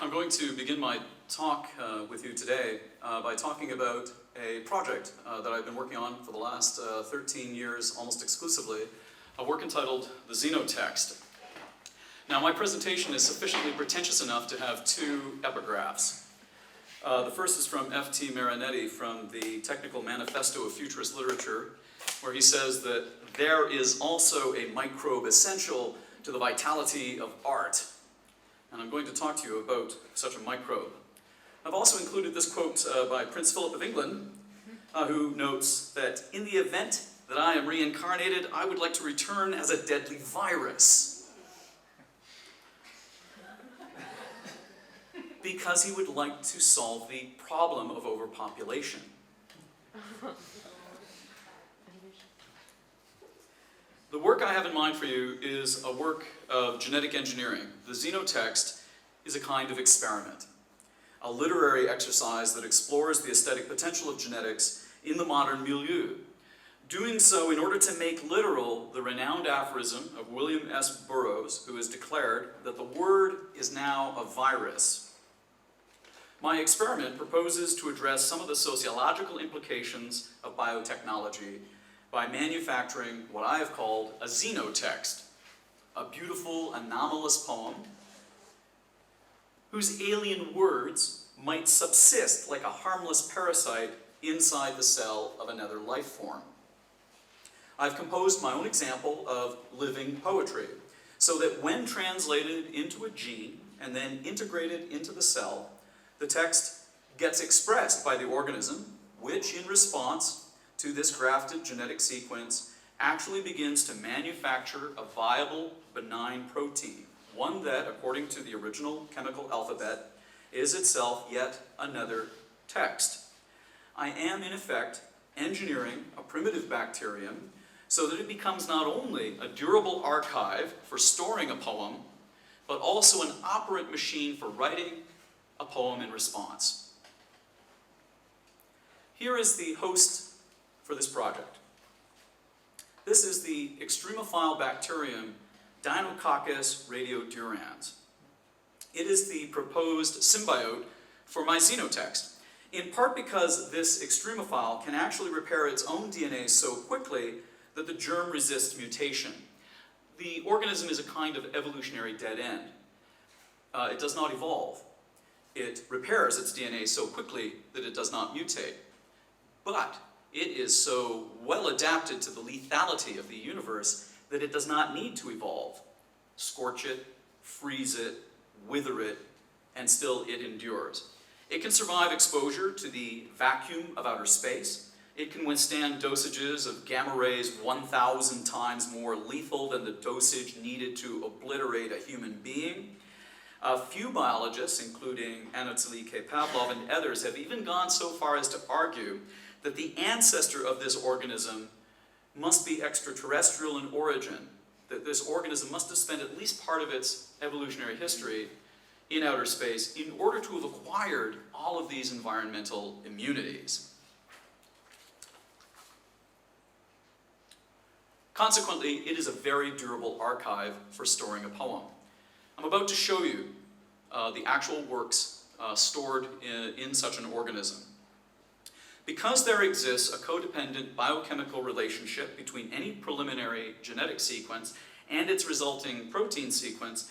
I'm going to begin my talk with you today by talking about a project that I've been working on for the last 13 years, almost exclusively, a work entitled the Xenotext. Now, my presentation is sufficiently pretentious enough to have two epigraphs. The first is from F.T. Marinetti from the Technical Manifesto of Futurist Literature, where he says that there is also a microbe essential to the vitality of art. And I'm going to talk to you about such a microbe. I've also included this quote by Prince Philip of England, who notes that in the event that I am reincarnated, I would like to return as a deadly virus. Because he would like to solve the problem of overpopulation. The work I have in mind for you is a work of genetic engineering. The Xenotext is a kind of experiment, a literary exercise that explores the aesthetic potential of genetics in the modern milieu, doing so in order to make literal the renowned aphorism of William S. Burroughs, who has declared that the word is now a virus. My experiment proposes to address some of the sociological implications of biotechnology by manufacturing what I have called a Xenotext, a beautiful, anomalous poem whose alien words might subsist like a harmless parasite inside the cell of another life form. I've composed my own example of living poetry, so that when translated into a gene and then integrated into the cell, the text gets expressed by the organism, which in response to this grafted genetic sequence actually begins to manufacture a viable, benign protein, one that, according to the original chemical alphabet, is itself yet another text. I am, in effect, engineering a primitive bacterium so that it becomes not only a durable archive for storing a poem, but also an operant machine for writing a poem in response. Here is the host for this project. This is the extremophile bacterium Deinococcus radiodurans. It is the proposed symbiote for my Xenotext, in part because this extremophile can actually repair its own DNA so quickly that the germ resists mutation. The organism is a kind of evolutionary dead end. It does not evolve. It repairs its DNA so quickly that it does not mutate. But it is so well adapted to the lethality of the universe that it does not need to evolve. Scorch it, freeze it, wither it, and still it endures. It can survive exposure to the vacuum of outer space. It can withstand dosages of gamma rays 1,000 times more lethal than the dosage needed to obliterate a human being. A few biologists, including Anatoly K. Pavlov and others, have even gone so far as to argue that the ancestor of this organism must be extraterrestrial in origin, that this organism must have spent at least part of its evolutionary history in outer space in order to have acquired all of these environmental immunities. Consequently, it is a very durable archive for storing a poem. I'm about to show you the actual works stored in such an organism. Because there exists a codependent biochemical relationship between any preliminary genetic sequence and its resulting protein sequence,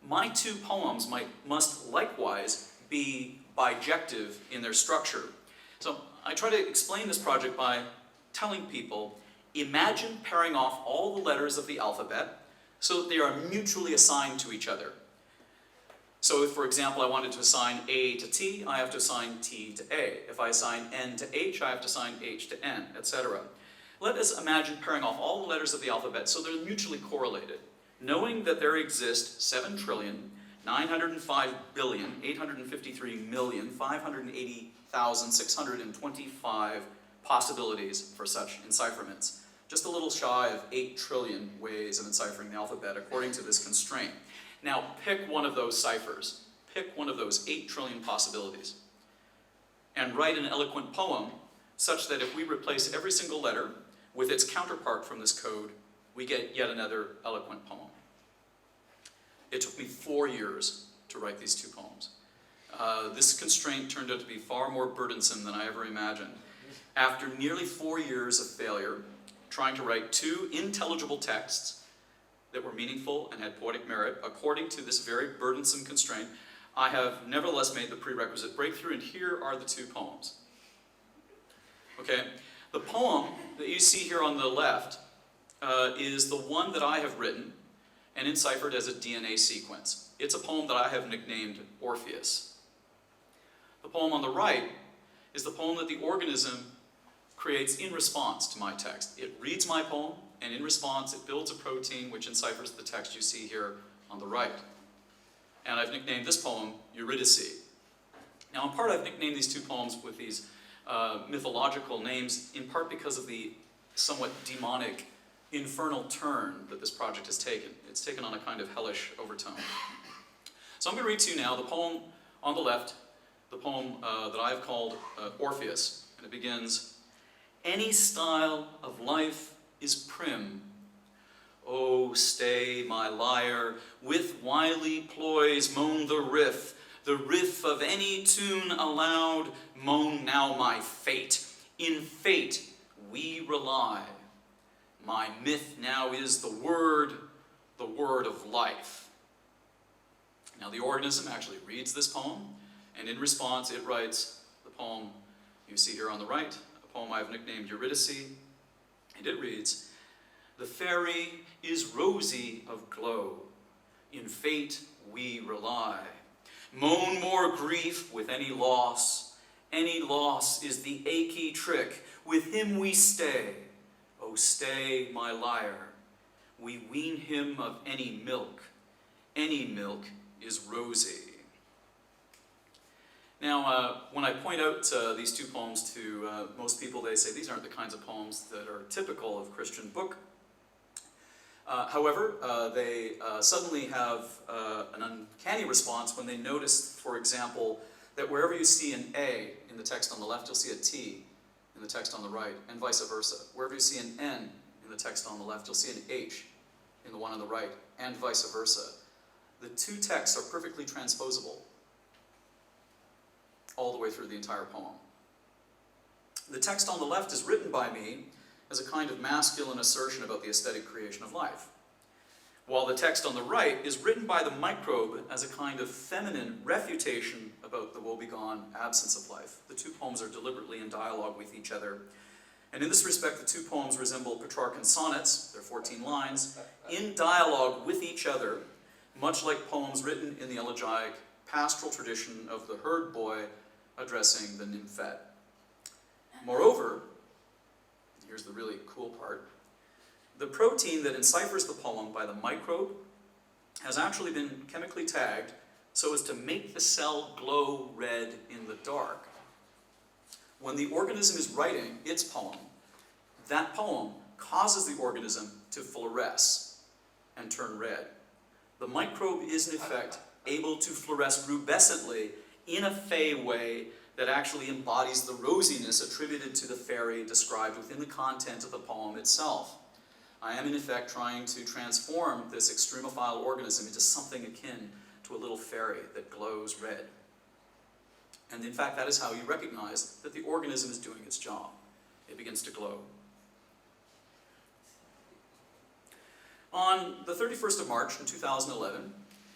my two poems must likewise be bijective in their structure. So I try to explain this project by telling people, imagine pairing off all the letters of the alphabet so that they are mutually assigned to each other. So if, for example, I wanted to assign A to T, I have to assign T to A. If I assign N to H, I have to assign H to N, etc. Let us imagine pairing off all the letters of the alphabet so they're mutually correlated, knowing that there exist 7,905,853,580,625 possibilities for such encipherments. Just a little shy of 8 trillion ways of enciphering the alphabet according to this constraint. Now pick one of those ciphers, pick one of those 8 trillion possibilities, and write an eloquent poem such that if we replace every single letter with its counterpart from this code, we get yet another eloquent poem. It took me 4 years to write these two poems. this constraint turned out to be far more burdensome than I ever imagined. After nearly 4 years of failure, trying to write 2 intelligible texts that were meaningful and had poetic merit, according to this very burdensome constraint, I have nevertheless made the prerequisite breakthrough, and here are the 2 poems. Okay, the poem that you see here on the left is the one that I have written and enciphered as a DNA sequence. It's a poem that I have nicknamed Orpheus. The poem on the right is the poem that the organism creates in response to my text. It reads my poem, and in response it builds a protein which enciphers the text you see here on the right. And I've nicknamed this poem Eurydice. Now, in part, I've nicknamed these 2 poems with these mythological names, in part because of the somewhat demonic, infernal turn that this project has taken. It's taken on a kind of hellish overtone. So I'm going to read to you now the poem on the left, the poem that I've called Orpheus. And it begins, "Any style of life is prim. Oh, stay, my lyre, with wily ploys moan the riff of any tune aloud, moan now my fate. In fate we rely. My myth now is the word of life." Now the organism actually reads this poem, and in response it writes the poem you see here on the right, a poem I've nicknamed Eurydice, and it reads, "The fairy is rosy of glow, in fate we rely. Moan more grief with any loss is the achy trick, with him we stay. Oh, stay, my lyre, we wean him of any milk is rosy." Now, when I point out these 2 poems to most people, they say these aren't the kinds of poems that are typical of Christian book. However, they suddenly have an uncanny response when they notice, for example, that wherever you see an A in the text on the left, you'll see a T in the text on the right, and vice versa. Wherever you see an N in the text on the left, you'll see an H in the one on the right, and vice versa. The 2 texts are perfectly transposable all the way through the entire poem. The text on the left is written by me as a kind of masculine assertion about the aesthetic creation of life, while the text on the right is written by the microbe as a kind of feminine refutation about the woebegone absence of life. The 2 poems are deliberately in dialogue with each other, and in this respect the 2 poems resemble Petrarchan sonnets, they're 14 lines, in dialogue with each other, much like poems written in the elegiac pastoral tradition of the herd boy addressing the nymphette. Moreover, here's the really cool part, the protein that enciphers the poem by the microbe has actually been chemically tagged so as to make the cell glow red in the dark. When the organism is writing its poem, that poem causes the organism to fluoresce and turn red. The microbe is in effect able to fluoresce rubescently in a fey way that actually embodies the rosiness attributed to the fairy described within the content of the poem itself. I am in effect trying to transform this extremophile organism into something akin to a little fairy that glows red. And in fact, that is how you recognize that the organism is doing its job. It begins to glow. On the 31st of March in 2011,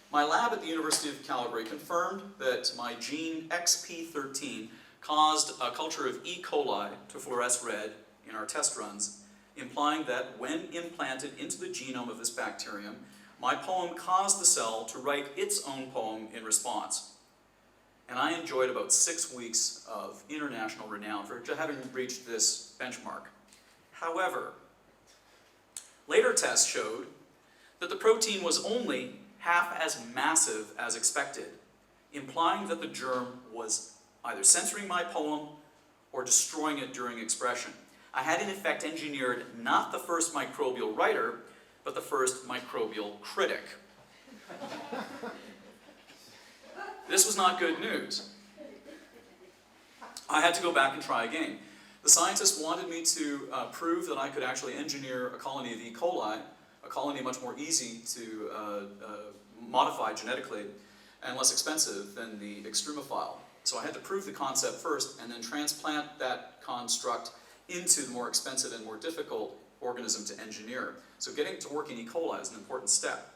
my lab at the University of Calgary confirmed that my gene XP13 caused a culture of E. coli to fluoresce red in our test runs, implying that when implanted into the genome of this bacterium, my poem caused the cell to write its own poem in response. And I enjoyed about 6 weeks of international renown for having reached this benchmark. However, later tests showed that the protein was only half as massive as expected, implying that the germ was either censoring my poem or destroying it during expression. I had in effect engineered not the first microbial writer, but the first microbial critic. This was not good news. I had to go back and try again. The scientists wanted me to prove that I could actually engineer a colony of E. coli, a colony much more easy to modify genetically, and less expensive than the extremophile. So I had to prove the concept first and then transplant that construct into the more expensive and more difficult organism to engineer. So getting to work in E. coli is an important step.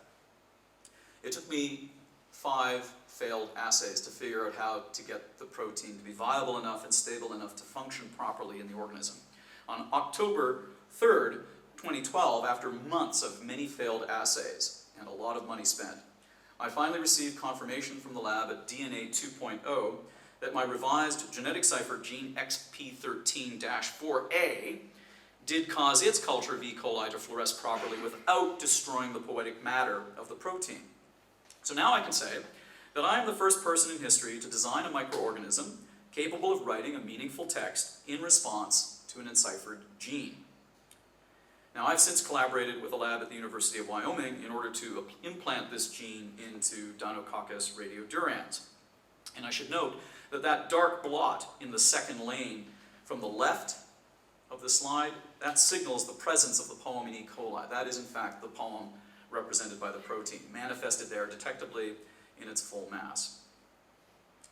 It took me 5 failed assays to figure out how to get the protein to be viable enough and stable enough to function properly in the organism. On October 3rd, 2012, after months of many failed assays and a lot of money spent, I finally received confirmation from the lab at DNA 2.0 that my revised genetic cipher gene XP13-4A did cause its culture of E. coli to fluoresce properly without destroying the poetic matter of the protein. So now I can say that I am the first person in history to design a microorganism capable of writing a meaningful text in response to an enciphered gene. Now, I've since collaborated with a lab at the University of Wyoming in order to implant this gene into Deinococcus radiodurans. And I should note that that dark blot in the second lane from the left of the slide, that signals the presence of the poem in E. coli. That is, in fact, the poem represented by the protein, manifested there detectably in its full mass.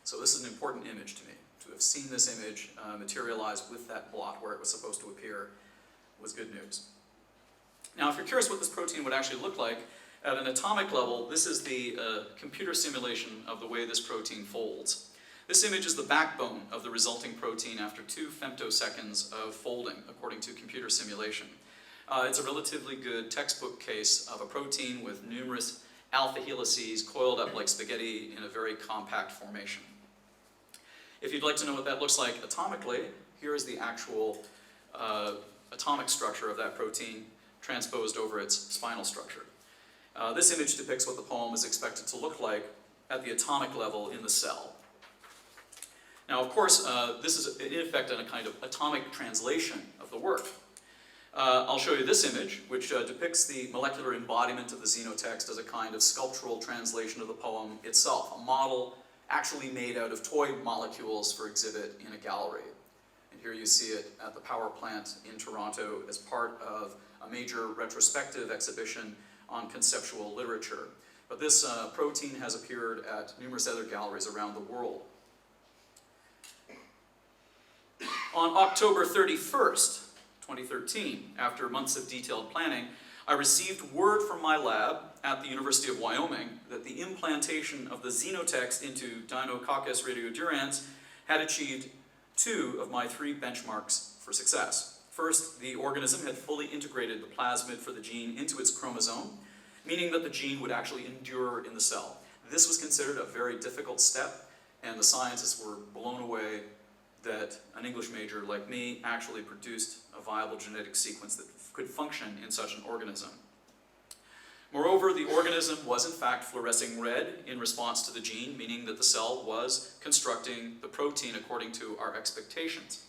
So this is an important image to me. To have seen this image materialize with that blot where it was supposed to appear was good news. Now, if you're curious what this protein would actually look like, at an atomic level, this is the computer simulation of the way this protein folds. This image is the backbone of the resulting protein after 2 femtoseconds of folding, according to computer simulation. It's a relatively good textbook case of a protein with numerous alpha helices coiled up like spaghetti in a very compact formation. If you'd like to know what that looks like atomically, here is the actual atomic structure of that protein transposed over its spinal structure. This image depicts what the poem is expected to look like at the atomic level in the cell. Now, of course, this is in effect a kind of atomic translation of the work. I'll show you this image, which depicts the molecular embodiment of the Xenotext as a kind of sculptural translation of the poem itself, a model actually made out of toy molecules for exhibit in a gallery. And here you see it at the power plant in Toronto as part of a major retrospective exhibition on conceptual literature. But this protein has appeared at numerous other galleries around the world. On October 31st, 2013, after months of detailed planning, I received word from my lab at the University of Wyoming that the implantation of the Xenotext into Deinococcus radiodurans had achieved 2 of my 3 benchmarks for success. First, the organism had fully integrated the plasmid for the gene into its chromosome, meaning that the gene would actually endure in the cell. This was considered a very difficult step, and the scientists were blown away that an English major like me actually produced a viable genetic sequence that could function in such an organism. Moreover, the organism was in fact fluorescing red in response to the gene, meaning that the cell was constructing the protein according to our expectations.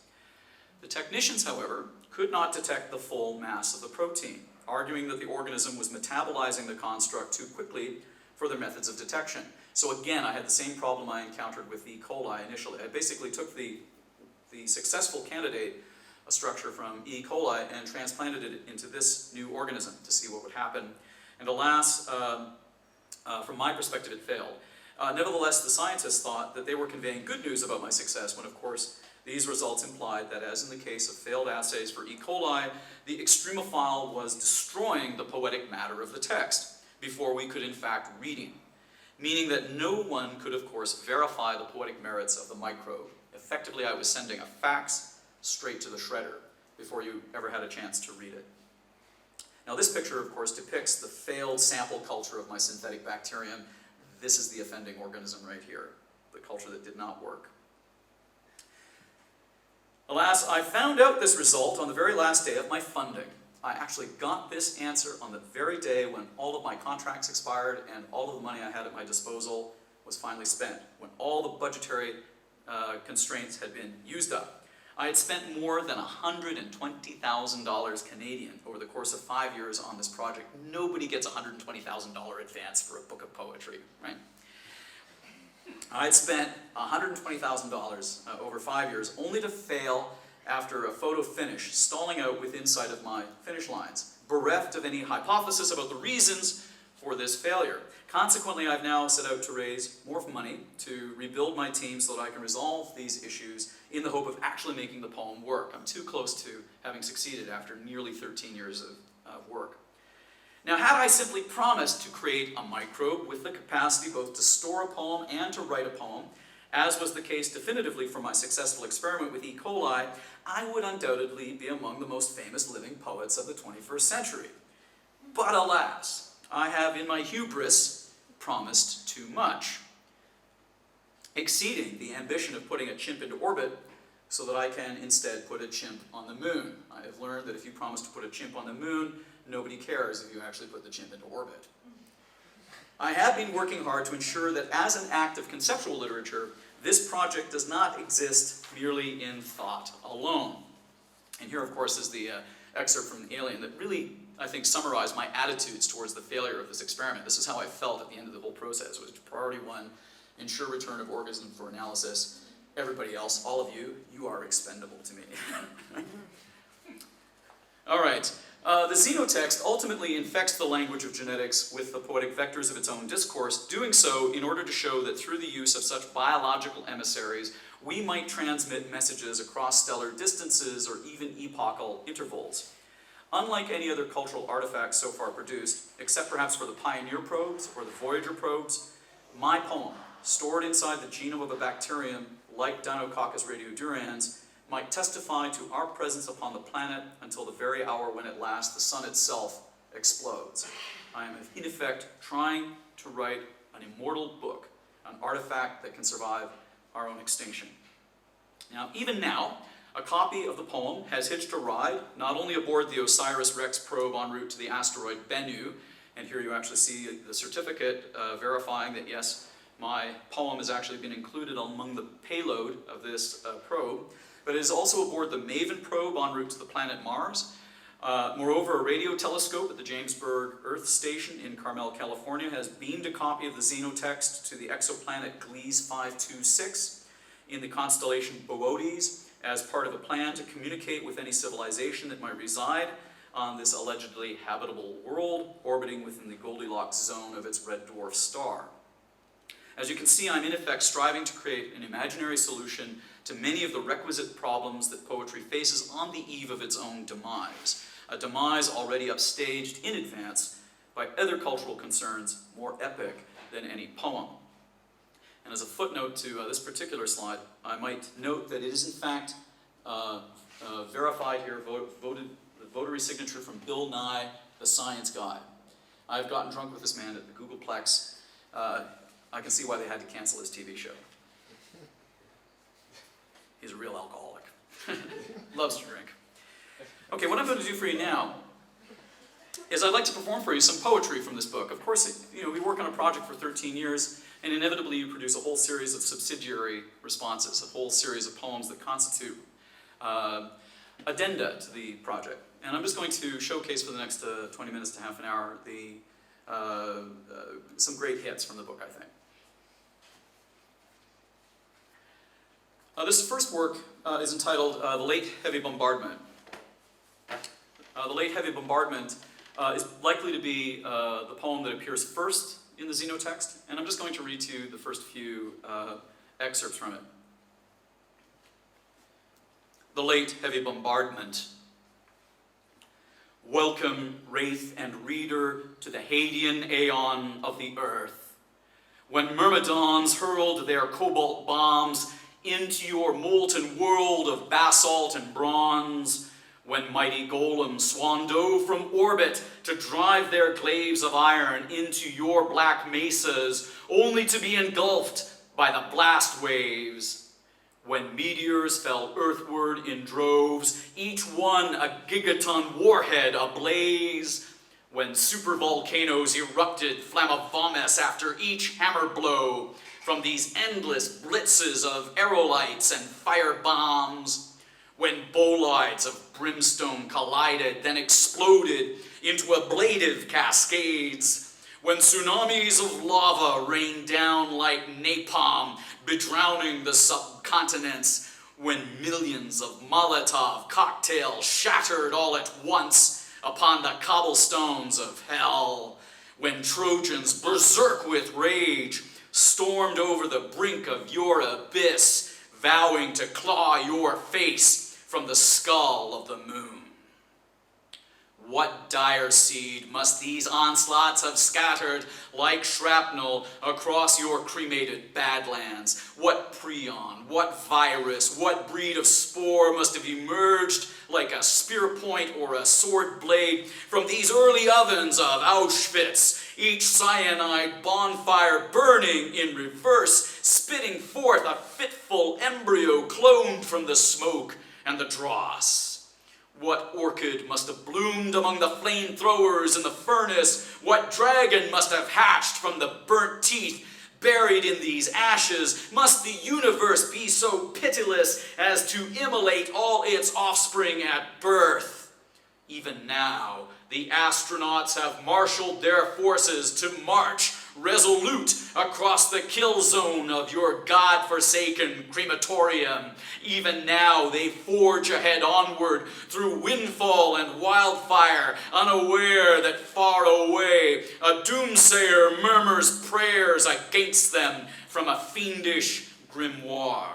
The technicians, however, could not detect the full mass of the protein, arguing that the organism was metabolizing the construct too quickly for their methods of detection. So again, I had the same problem I encountered with E. coli initially. I basically took the successful candidate, a structure from E. coli, and transplanted it into this new organism to see what would happen. And alas, from my perspective, it failed. Nevertheless, the scientists thought that they were conveying good news about my success when, of course, these results implied that, as in the case of failed assays for E. coli, the extremophile was destroying the poetic matter of the text before we could in fact read it, meaning that no one could, of course, verify the poetic merits of the microbe. Effectively, I was sending a fax straight to the shredder before you ever had a chance to read it. Now, this picture, of course, depicts the failed sample culture of my synthetic bacterium. This is the offending organism right here, the culture that did not work. Alas, I found out this result on the very last day of my funding. I actually got this answer on the very day when all of my contracts expired and all of the money I had at my disposal was finally spent, when all the budgetary constraints had been used up. I had spent more than $120,000 Canadian over the course of 5 years on this project. Nobody gets $120,000 advance for a book of poetry, right? I had spent $120,000 over 5 years, only to fail after a photo finish, stalling out within sight of my finish lines, bereft of any hypothesis about the reasons for this failure. Consequently, I've now set out to raise more money to rebuild my team so that I can resolve these issues in the hope of actually making the poem work. I'm too close to having succeeded after nearly 13 years of work. Now, had I simply promised to create a microbe with the capacity both to store a poem and to write a poem, as was the case definitively for my successful experiment with E. coli, I would undoubtedly be among the most famous living poets of the 21st century. But alas, I have in my hubris promised too much, exceeding the ambition of putting a chimp into orbit so that I can instead put a chimp on the moon. I have learned that if you promise to put a chimp on the moon, nobody cares if you actually put the chimp into orbit. I have been working hard to ensure that as an act of conceptual literature, this project does not exist merely in thought alone. And here, of course, is the excerpt from The Alien that really, I think, summarized my attitudes towards the failure of this experiment. This is how I felt at the end of the whole process. It was priority one, ensure return of organism for analysis. Everybody else, all of you, you are expendable to me. All right. The Xenotext ultimately infects the language of genetics with the poetic vectors of its own discourse, doing so in order to show that through the use of such biological emissaries, we might transmit messages across stellar distances or even epochal intervals. Unlike any other cultural artifacts so far produced, except perhaps for the Pioneer probes or the Voyager probes, my poem, stored inside the genome of a bacterium like Deinococcus radiodurans, might testify to our presence upon the planet until the very hour when at last the sun itself explodes. I am in effect trying to write an immortal book, an artifact that can survive our own extinction. Now, even now, a copy of the poem has hitched a ride, not only aboard the OSIRIS-REx probe en route to the asteroid Bennu, and here you actually see the certificate verifying that yes, my poem has actually been included among the payload of this probe, but it is also aboard the MAVEN probe en route to the planet Mars. Moreover, a radio telescope at the Jamesburg Earth Station in Carmel, California has beamed a copy of the Xenotext to the exoplanet Gliese 526 in the constellation Boötes as part of a plan to communicate with any civilization that might reside on this allegedly habitable world orbiting within the Goldilocks zone of its red dwarf star. As you can see, I'm in effect striving to create an imaginary solution to many of the requisite problems that poetry faces on the eve of its own demise, a demise already upstaged in advance by other cultural concerns more epic than any poem. And as a footnote to this particular slide, I might note that it is in fact verified here, the votary signature from Bill Nye, the science guy. I've gotten drunk with this man at the Googleplex. I can see why they had to cancel his TV show. He's a real alcoholic. Loves to drink. Okay, what I'm going to do for you now is I'd like to perform for you some poetry from this book. Of course, we work on a project for 13 years, and inevitably you produce a whole series of subsidiary responses, a whole series of poems that constitute addenda to the project. And I'm just going to showcase for the next 20 minutes to half an hour some great hits from the book, I think. This first work is entitled The Late Heavy Bombardment. The Late Heavy Bombardment is likely to be the poem that appears first in the Xenotext, and I'm just going to read to you the first few excerpts from it. The Late Heavy Bombardment. Welcome, wraith and reader, to the Hadean aeon of the earth, when myrmidons hurled their cobalt bombs into your molten world of basalt and bronze, when mighty golems swan dove from orbit to drive their glaives of iron into your black mesas, only to be engulfed by the blast waves, when meteors fell earthward in droves, each one a gigaton warhead ablaze, when supervolcanoes erupted flamivomus after each hammer blow, from these endless blitzes of aerolites and fire bombs, when bolides of brimstone collided, then exploded into ablative cascades, when tsunamis of lava rained down like napalm, bedrowning the subcontinents, when millions of Molotov cocktails shattered all at once upon the cobblestones of hell, when Trojans, berserk with rage, stormed over the brink of your abyss, vowing to claw your face from the skull of the moon. What dire seed must these onslaughts have scattered like shrapnel across your cremated badlands? What prion, what virus, what breed of spore must have emerged like a spear point or a sword blade from these early ovens of Auschwitz, each cyanide bonfire burning in reverse, spitting forth a fitful embryo cloned from the smoke and the dross? What orchid must have bloomed among the flamethrowers in the furnace? What dragon must have hatched from the burnt teeth buried in these ashes? Must the universe be so pitiless as to immolate all its offspring at birth? Even now, the astronauts have marshaled their forces to march resolute across the kill zone of your God-forsaken crematorium. Even now they forge ahead onward through windfall and wildfire, unaware that far away a doomsayer murmurs prayers against them from a fiendish grimoire.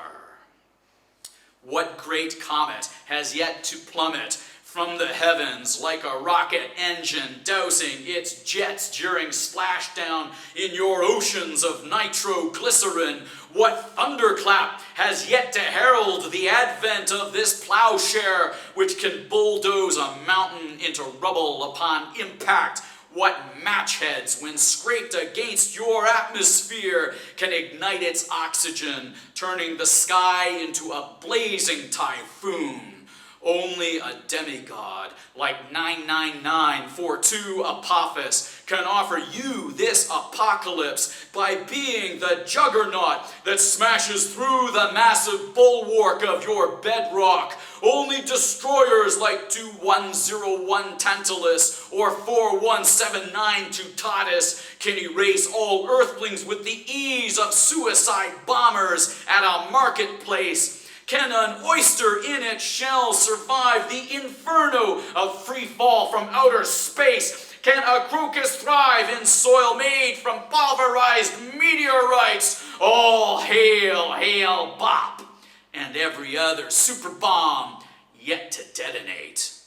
What great comet has yet to plummet from the heavens like a rocket engine dousing its jets during splashdown in your oceans of nitroglycerin? What thunderclap has yet to herald the advent of this plowshare which can bulldoze a mountain into rubble upon impact? What matchheads, when scraped against your atmosphere, can ignite its oxygen, turning the sky into a blazing typhoon? Only a demigod like 99942 Apophis can offer you this apocalypse by being the juggernaut that smashes through the massive bulwark of your bedrock. Only destroyers like 2101 Tantalus or 4179 Tutatis can erase all earthlings with the ease of suicide bombers at a marketplace. Can an oyster in its shell survive the inferno of free fall from outer space? Can a crocus thrive in soil made from pulverized meteorites? All hail, hail, bop, and every other super bomb yet to detonate.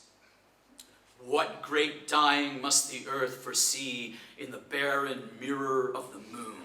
What great dying must the earth foresee in the barren mirror of the moon?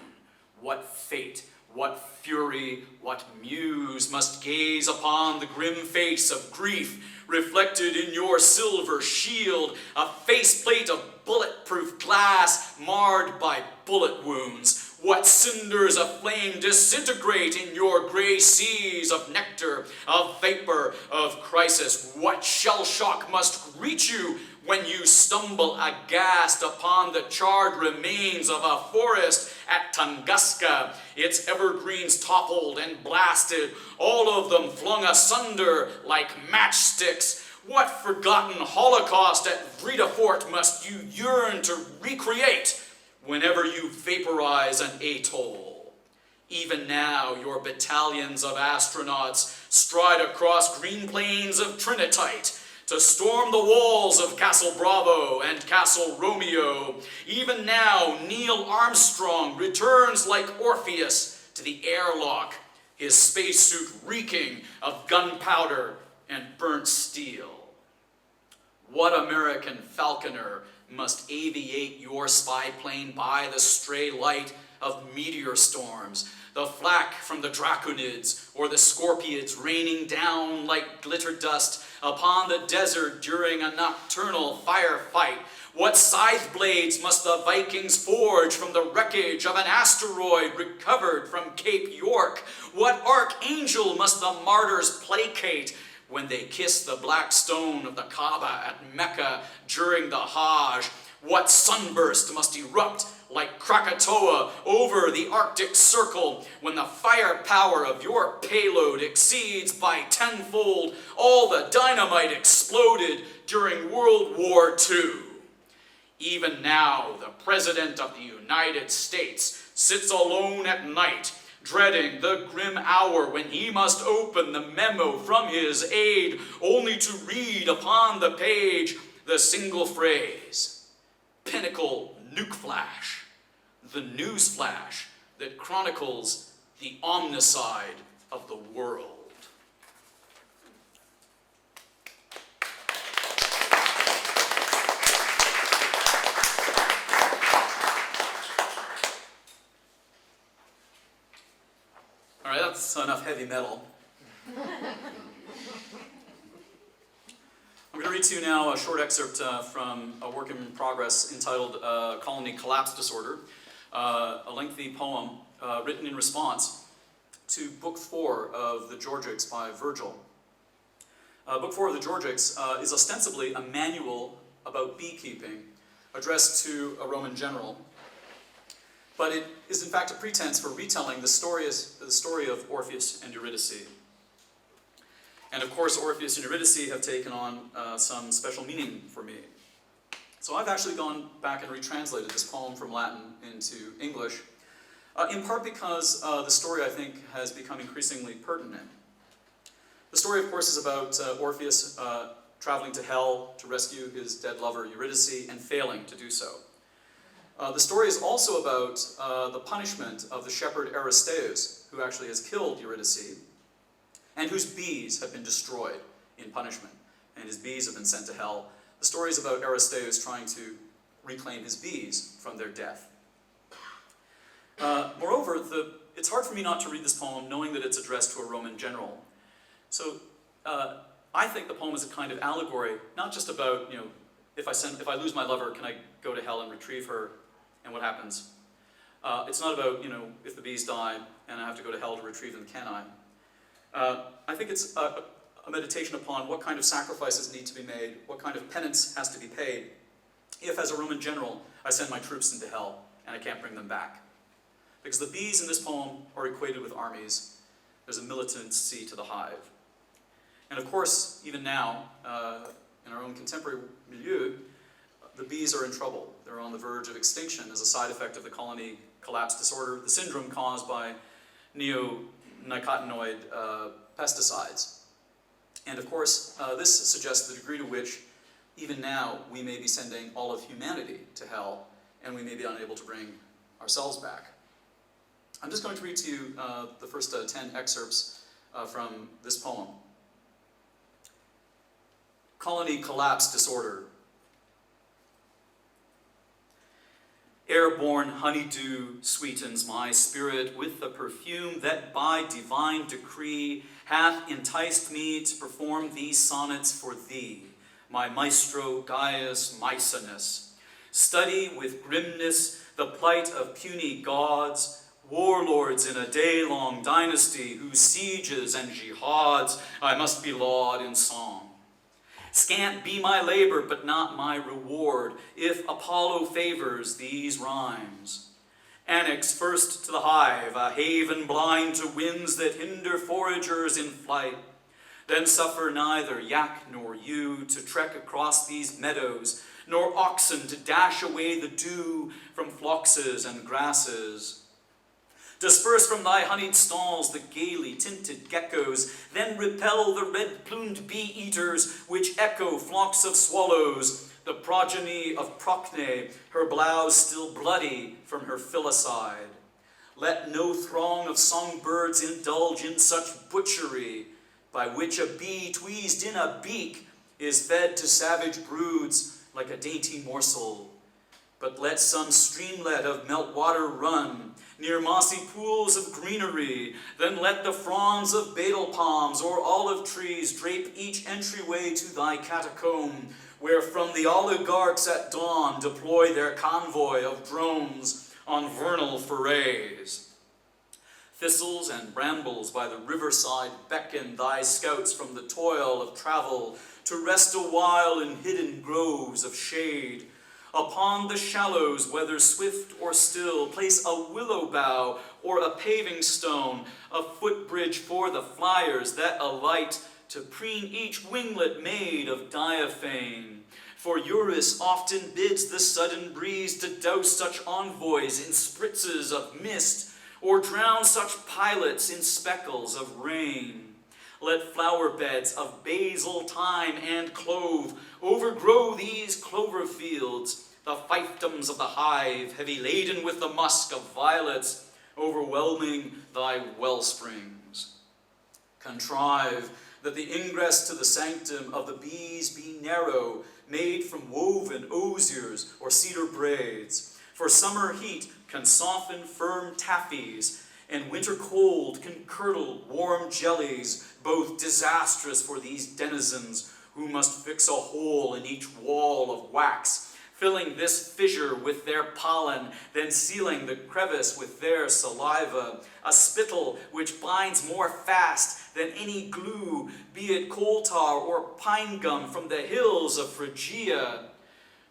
What fate, what fury, what muse must gaze upon the grim face of grief reflected in your silver shield, a faceplate of bulletproof glass marred by bullet wounds? What cinders of flame disintegrate in your gray seas of nectar, of vapor, of crisis? What shell shock must reach you when you stumble aghast upon the charred remains of a forest at Tunguska, its evergreens toppled and blasted, all of them flung asunder like matchsticks? What forgotten holocaust at Vredefort must you yearn to recreate whenever you vaporize an atoll? Even now, your battalions of astronauts stride across green plains of Trinitite to storm the walls of Castle Bravo and Castle Romeo. Even now, Neil Armstrong returns like Orpheus to the airlock, his spacesuit reeking of gunpowder and burnt steel. What American falconer must aviate your spy plane by the stray light of meteor storms, the flak from the draconids or the scorpions raining down like glitter dust upon the desert during a nocturnal firefight? What scythe blades must the Vikings forge from the wreckage of an asteroid recovered from Cape York? What archangel must the martyrs placate when they kiss the black stone of the Kaaba at Mecca during the Hajj? What sunburst must erupt like Krakatoa over the Arctic Circle when the firepower of your payload exceeds by tenfold all the dynamite exploded during World War II? Even now, the President of the United States sits alone at night, dreading the grim hour when he must open the memo from his aide, only to read upon the page the single phrase, "Pinnacle nuke flash, the news flash that chronicles the omnicide of the world. All right, that's enough heavy metal. I'm going to read to you now a short excerpt from a work in progress entitled Colony Collapse Disorder, a lengthy poem written in response to Book 4 of the Georgics by Virgil. Book 4 of the Georgics is ostensibly a manual about beekeeping addressed to a Roman general, but it is in fact a pretense for retelling the story of Orpheus and Eurydice. And of course, Orpheus and Eurydice have taken on some special meaning for me. So I've actually gone back and retranslated this poem from Latin into English, in part because the story, I think, has become increasingly pertinent. The story, of course, is about Orpheus traveling to hell to rescue his dead lover Eurydice and failing to do so. The story is also about the punishment of the shepherd Aristeus, who actually has killed Eurydice, and whose bees have been destroyed in punishment, and his bees have been sent to hell. The story is about Aristeus trying to reclaim his bees from their death. Moreover, it's hard for me not to read this poem knowing that it's addressed to a Roman general. So I think the poem is a kind of allegory, not just about, if I lose my lover, can I go to hell and retrieve her, and what happens? It's not about, if the bees die and I have to go to hell to retrieve them, can I? I think it's a meditation upon what kind of sacrifices need to be made, what kind of penance has to be paid, if as a Roman general I send my troops into hell and I can't bring them back. Because the bees in this poem are equated with armies. There's a militancy to the hive. And of course, even now, in our own contemporary milieu, the bees are in trouble. They're on the verge of extinction as a side effect of the colony collapse disorder, the syndrome caused by neonicotinoid pesticides. And of course, this suggests the degree to which, even now, we may be sending all of humanity to hell, and we may be unable to bring ourselves back. I'm just going to read to you the first 10 excerpts from this poem. Colony Collapse Disorder. Airborne honeydew sweetens my spirit with the perfume that by divine decree hath enticed me to perform these sonnets for thee, my maestro Gaius Maecenas. Study with grimness the plight of puny gods, warlords in a day-long dynasty whose sieges and jihads I must be laud in song. Scant be my labor, but not my reward, if Apollo favors these rhymes. Annex first to the hive, a haven blind to winds that hinder foragers in flight. Then suffer neither yak nor ewe to trek across these meadows, nor oxen to dash away the dew from phloxes and grasses. Disperse from thy honeyed stalls the gaily tinted geckos, then repel the red-plumed bee-eaters which echo flocks of swallows, the progeny of Procne, her blouse still bloody from her filicide. Let no throng of songbirds indulge in such butchery, by which a bee tweezed in a beak is fed to savage broods like a dainty morsel. But let some streamlet of meltwater run, near mossy pools of greenery, then let the fronds of betel palms or olive trees drape each entryway to thy catacomb, where from the oligarchs at dawn deploy their convoy of drones on vernal forays. Thistles and brambles by the riverside beckon thy scouts from the toil of travel to rest a while in hidden groves of shade. Upon the shallows, whether swift or still, place a willow bough or a paving stone, a footbridge for the flyers that alight to preen each winglet made of diaphane. For Eurus often bids the sudden breeze to douse such envoys in spritzes of mist, or drown such pilots in speckles of rain. Let flower beds of basil, thyme, and clove overgrow these clover fields, the fiefdoms of the hive, heavy laden with the musk of violets, overwhelming thy wellsprings. Contrive that the ingress to the sanctum of the bees be narrow, made from woven osiers or cedar braids. For summer heat can soften firm taffies, and winter cold can curdle warm jellies, both disastrous for these denizens who must fix a hole in each wall of wax, filling this fissure with their pollen, then sealing the crevice with their saliva, a spittle which binds more fast than any glue, be it coal tar or pine gum from the hills of Phrygia.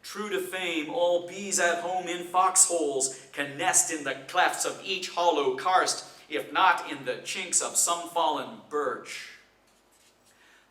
True to fame, all bees at home in foxholes can nest in the clefts of each hollow karst, if not in the chinks of some fallen birch.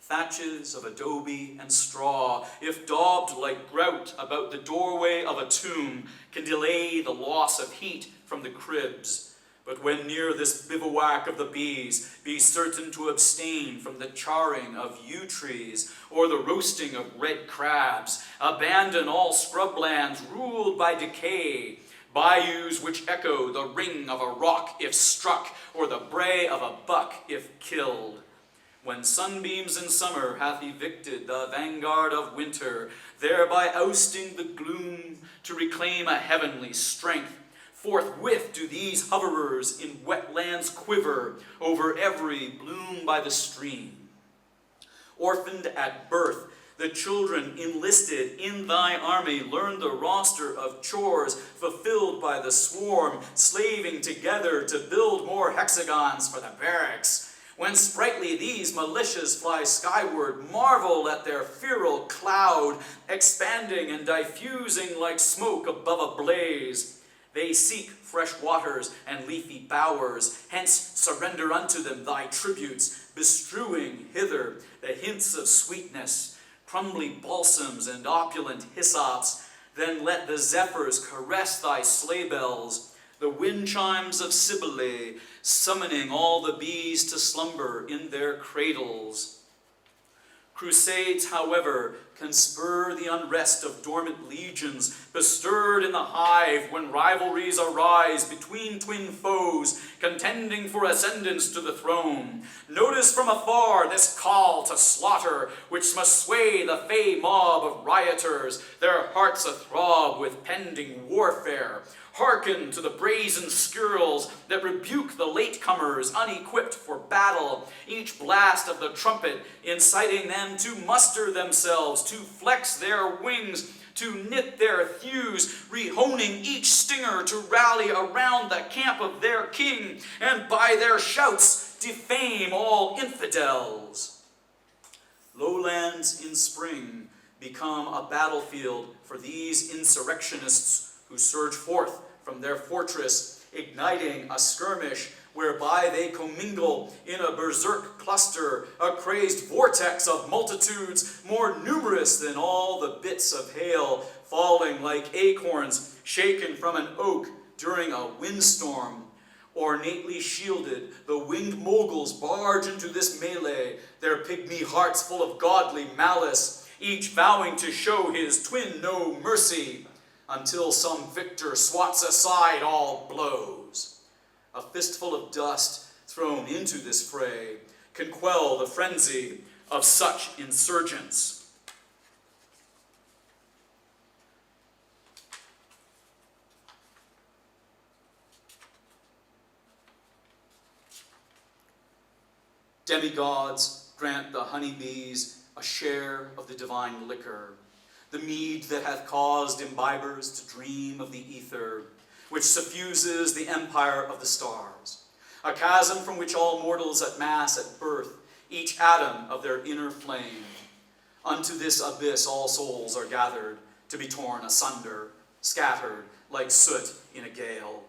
Thatches of adobe and straw, if daubed like grout about the doorway of a tomb, can delay the loss of heat from the cribs. But when near this bivouac of the bees, be certain to abstain from the charring of yew trees or the roasting of red crabs. Abandon all scrublands ruled by decay, bayous which echo the ring of a rock if struck, or the bray of a buck if killed. When sunbeams in summer hath evicted the vanguard of winter, thereby ousting the gloom to reclaim a heavenly strength, forthwith do these hoverers in wetlands quiver over every bloom by the stream. Orphaned at birth, the children enlisted in thy army learn the roster of chores fulfilled by the swarm, slaving together to build more hexagons for the barracks. When sprightly these militias fly skyward, marvel at their feral cloud, expanding and diffusing like smoke above a blaze. They seek fresh waters and leafy bowers, hence surrender unto them thy tributes, bestrewing hither the hints of sweetness, crumbly balsams and opulent hyssops. Then let the zephyrs caress thy sleigh bells, the wind chimes of Cybele, summoning all the bees to slumber in their cradles. Crusades, however, can spur the unrest of dormant legions, bestirred in the hive when rivalries arise between twin foes, contending for ascendance to the throne. Notice from afar this call to slaughter, which must sway the fey mob of rioters, their hearts athrob with pending warfare. Hearken to the brazen skirls that rebuke the latecomers unequipped for battle, each blast of the trumpet inciting them to muster themselves, to flex their wings, to knit their thews, rehoning each stinger to rally around the camp of their king, and by their shouts defame all infidels. Lowlands in spring become a battlefield for these insurrectionists who surge forth from their fortress, igniting a skirmish whereby they commingle in a berserk cluster, a crazed vortex of multitudes more numerous than all the bits of hail falling like acorns shaken from an oak during a windstorm. Ornately shielded, the winged moguls barge into this melee, their pygmy hearts full of godly malice, each vowing to show his twin no mercy, until some victor swats aside all blows. A fistful of dust thrown into this fray can quell the frenzy of such insurgents. Demigods grant the honeybees a share of the divine liquor, the mead that hath caused imbibers to dream of the ether, which suffuses the empire of the stars, a chasm from which all mortals at mass at birth, each atom of their inner flame. Unto this abyss all souls are gathered, to be torn asunder, scattered like soot in a gale.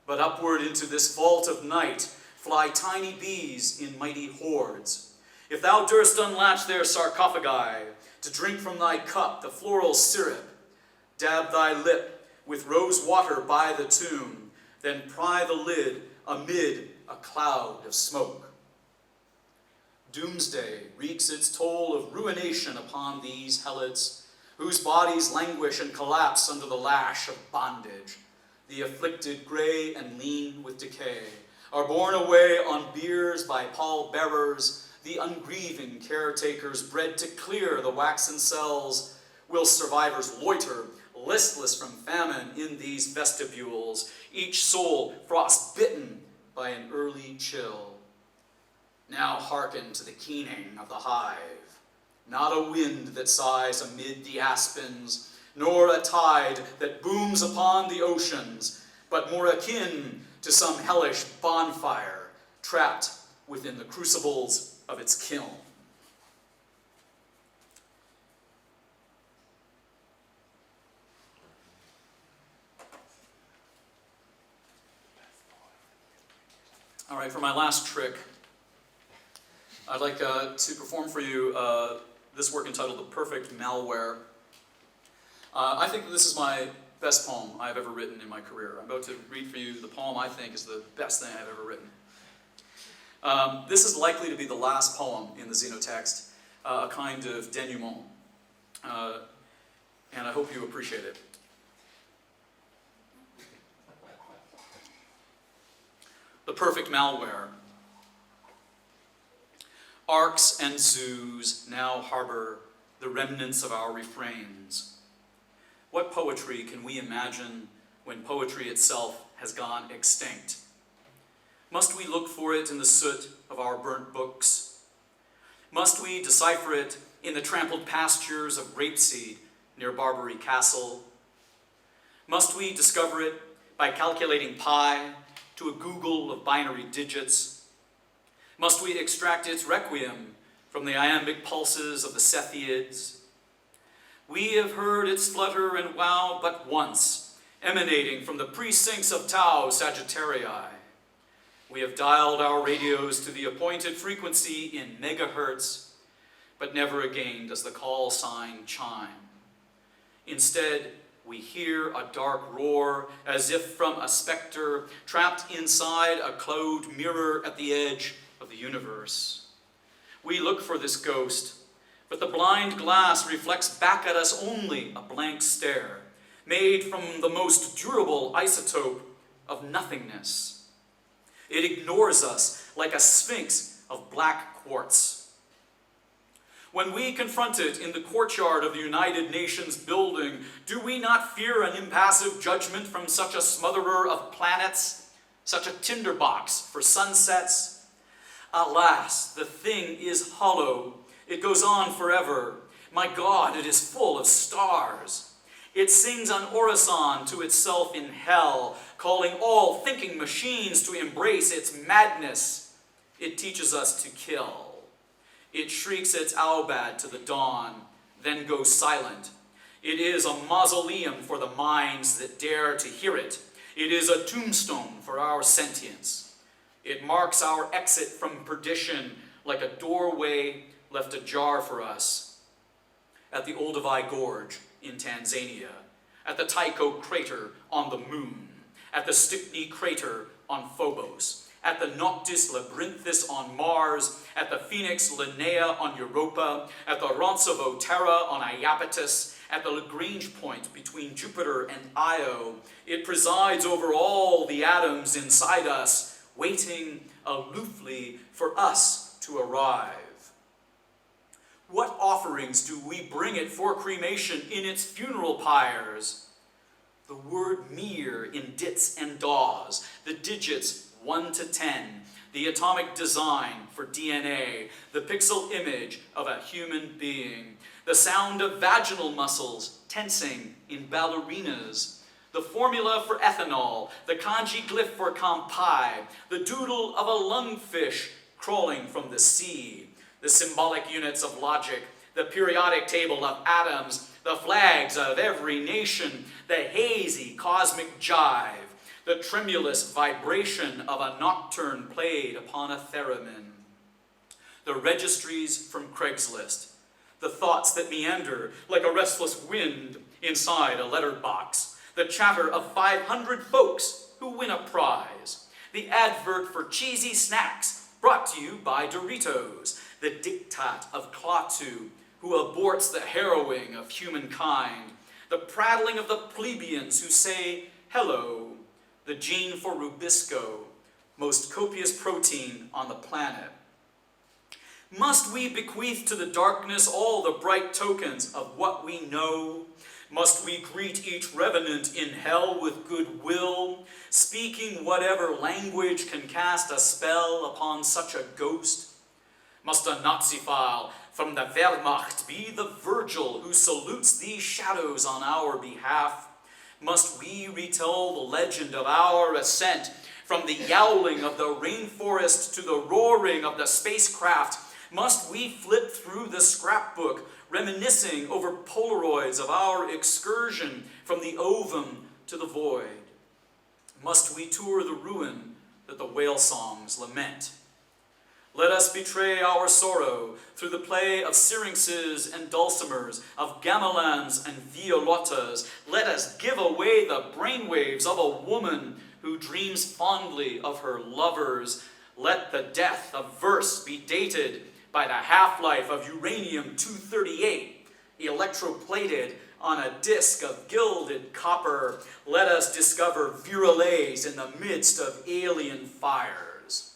But upward into this vault of night fly tiny bees in mighty hordes. If thou durst unlatch their sarcophagi, to drink from thy cup the floral syrup, dab thy lip with rose water by the tomb, then pry the lid amid a cloud of smoke. Doomsday wreaks its toll of ruination upon these helots, whose bodies languish and collapse under the lash of bondage. The afflicted, gray and lean with decay, are borne away on biers by pall-bearers, the ungrieving caretakers bred to clear the waxen cells, whilst survivors loiter, listless from famine in these vestibules, each soul frost-bitten by an early chill. Now hearken to the keening of the hive, not a wind that sighs amid the aspens, nor a tide that booms upon the oceans, but more akin to some hellish bonfire trapped within the crucibles of its kiln. All right, for my last trick, I'd like to perform for you this work entitled The Perfect Malware. I think that this is my best poem I've ever written in my career. I'm about to read for you the poem I think is the best thing I've ever written. This is likely to be the last poem in the Xenotext, a kind of denouement, and I hope you appreciate it. The Perfect Malware. Arks and zoos now harbor the remnants of our refrains. What poetry can we imagine when poetry itself has gone extinct? Must we look for it in the soot of our burnt books? Must we decipher it in the trampled pastures of rapeseed near Barbary Castle? Must we discover it by calculating pi to a Google of binary digits? Must we extract its requiem from the iambic pulses of the Cepheids? We have heard its flutter and wow but once, emanating from the precincts of Tau Sagittarii. We have dialed our radios to the appointed frequency in megahertz, but never again does the call sign chime. Instead, we hear a dark roar as if from a specter trapped inside a cloud mirror at the edge of the universe. We look for this ghost, but the blind glass reflects back at us only a blank stare, made from the most durable isotope of nothingness. It ignores us like a sphinx of black quartz. When we confront it in the courtyard of the United Nations building, do we not fear an impassive judgment from such a smotherer of planets, such a tinderbox for sunsets? Alas, the thing is hollow. It goes on forever. My God, it is full of stars. It sings an orison to itself in hell, calling all thinking machines to embrace its madness. It teaches us to kill. It shrieks its aubad to the dawn, then goes silent. It is a mausoleum for the minds that dare to hear it. It is a tombstone for our sentience. It marks our exit from perdition like a doorway left ajar for us. At the Olduvai Gorge in Tanzania, at the Tycho crater on the moon, at the Stickney crater on Phobos, at the Noctis Labyrinthus on Mars, at the Phoenix Linnea on Europa, at the Roncesvalles Terra on Iapetus, at the Lagrange point between Jupiter and Io. It presides over all the atoms inside us, waiting aloofly for us to arrive. What offerings do we bring it for cremation in its funeral pyres? The word mere in dits and daws, the digits 1 to 10, the atomic design for DNA, the pixel image of a human being, the sound of vaginal muscles tensing in ballerinas, the formula for ethanol, the kanji glyph for kampai, the doodle of a lungfish crawling from the sea, the symbolic units of logic, the periodic table of atoms, the flags of every nation, the hazy cosmic jive, the tremulous vibration of a nocturne played upon a theremin, the registries from Craigslist, the thoughts that meander like a restless wind inside a letterbox, the chatter of 500 folks who win a prize, the advert for cheesy snacks brought to you by Doritos, the diktat of Klaatu, who aborts the harrowing of humankind, the prattling of the plebeians who say, hello, the gene for Rubisco, most copious protein on the planet. Must we bequeath to the darkness all the bright tokens of what we know? Must we greet each revenant in hell with goodwill, speaking whatever language can cast a spell upon such a ghost? Must a Nazi-file from the Wehrmacht be the Virgil who salutes these shadows on our behalf? Must we retell the legend of our ascent from the yowling of the rainforest to the roaring of the spacecraft? Must we flip through the scrapbook, reminiscing over Polaroids of our excursion from the ovum to the void? Must we tour the ruin that the whale songs lament? Let us betray our sorrow through the play of syrinxes and dulcimers, of gamelans and violattas. Let us give away the brainwaves of a woman who dreams fondly of her lovers. Let the death of verse be dated by the half-life of uranium-238, electroplated on a disc of gilded copper. Let us discover virales in the midst of alien fires.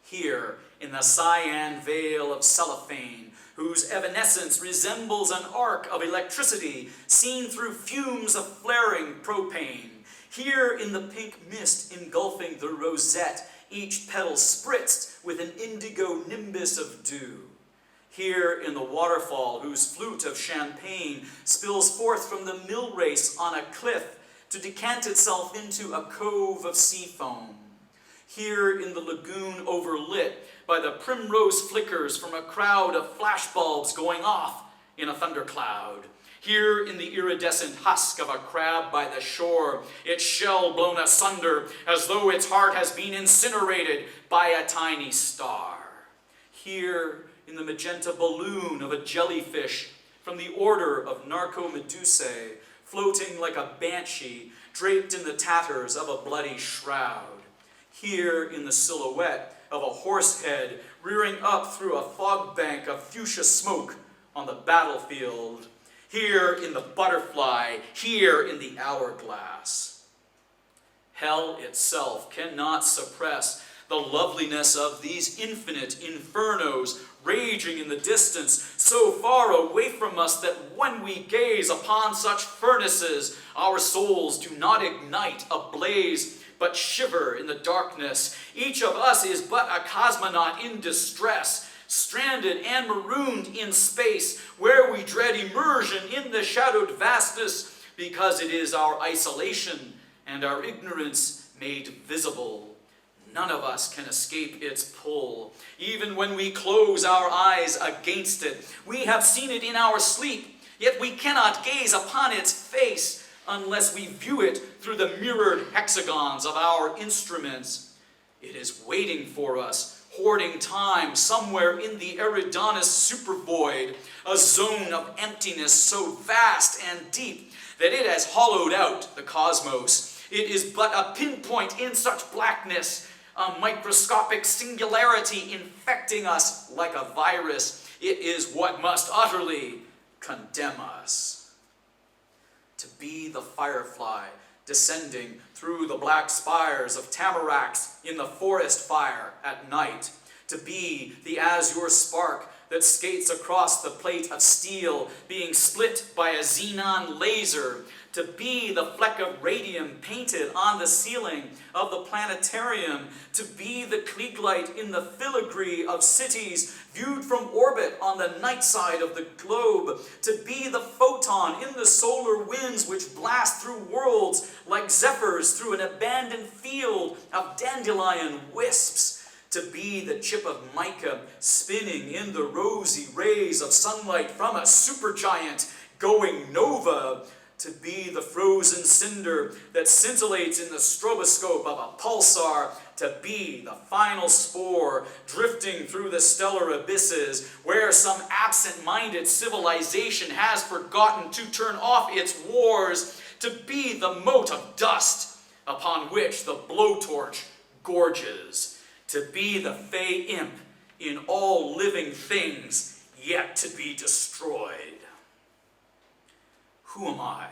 Here, in the cyan veil of cellophane, whose evanescence resembles an arc of electricity seen through fumes of flaring propane. Here, in the pink mist engulfing the rosette, each petal spritzed with an indigo nimbus of dew. Here in the waterfall whose flute of champagne spills forth from the mill race on a cliff to decant itself into a cove of sea foam. Here in the lagoon overlit by the primrose flickers from a crowd of flashbulbs going off in a thundercloud. Here in the iridescent husk of a crab by the shore, its shell blown asunder as though its heart has been incinerated by a tiny star. Here in the magenta balloon of a jellyfish from the order of Narcomedusae, floating like a banshee draped in the tatters of a bloody shroud. Here in the silhouette of a horse head rearing up through a fog bank of fuchsia smoke on the battlefield. Here in the butterfly, here in the hourglass. Hell itself cannot suppress the loveliness of these infinite infernos raging in the distance, so far away from us that when we gaze upon such furnaces, our souls do not ignite ablaze, but shiver in the darkness. Each of us is but a cosmonaut in distress, stranded and marooned in space, where we dread immersion in the shadowed vastness, because it is our isolation and our ignorance made visible. None of us can escape its pull, even when we close our eyes against it. We have seen it in our sleep, yet we cannot gaze upon its face unless we view it through the mirrored hexagons of our instruments. It is waiting for us, hoarding time somewhere in the Eridanus supervoid, a zone of emptiness so vast and deep that it has hollowed out the cosmos. It is but a pinpoint in such blackness, a microscopic singularity infecting us like a virus. It is what must utterly condemn us. To be the firefly descending through the black spires of tamaracks in the forest fire at night. To be the azure spark that skates across the plate of steel, being split by a xenon laser. To be the fleck of radium painted on the ceiling of the planetarium. To be the Klieg-light in the filigree of cities viewed from orbit on the night side of the globe. To be the photon in the solar winds which blast through worlds like zephyrs through an abandoned field of dandelion wisps. To be the chip of mica spinning in the rosy rays of sunlight from a supergiant going nova. To be the frozen cinder that scintillates in the stroboscope of a pulsar. To be the final spore drifting through the stellar abysses where some absent-minded civilization has forgotten to turn off its wars. To be the mote of dust upon which the blowtorch gorges. To be the fey imp in all living things, yet to be destroyed. Who am I,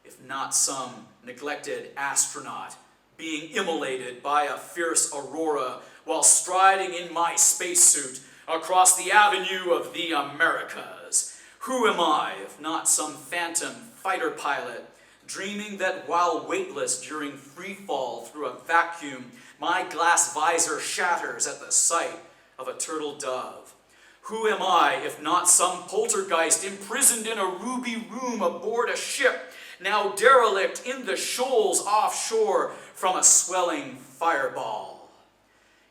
if not some neglected astronaut being immolated by a fierce aurora while striding in my spacesuit across the avenue of the Americas? Who am I, if not some phantom fighter pilot dreaming that while weightless during free fall through a vacuum, my glass visor shatters at the sight of a turtle dove? Who am I, if not some poltergeist imprisoned in a ruby room aboard a ship, now derelict in the shoals offshore from a swelling fireball?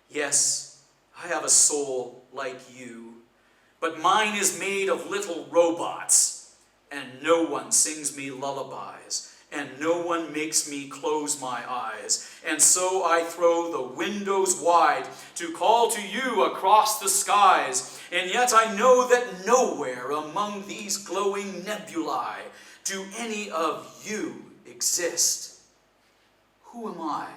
Yes, I have a soul like you, but mine is made of little robots, and no one sings me lullabies, and no one makes me close my eyes. And so I throw the windows wide to call to you across the skies, and yet I know that nowhere among these glowing nebulae do any of you exist. Who am I,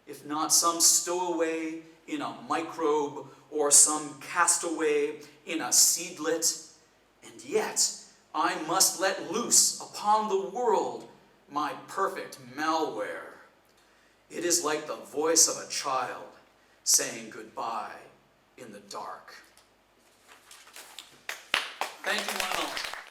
if not some stowaway in a microbe or some castaway in a seedlet? And yet I must let loose upon the world my perfect malware. It is like the voice of a child saying goodbye in the dark. Thank you, one and all.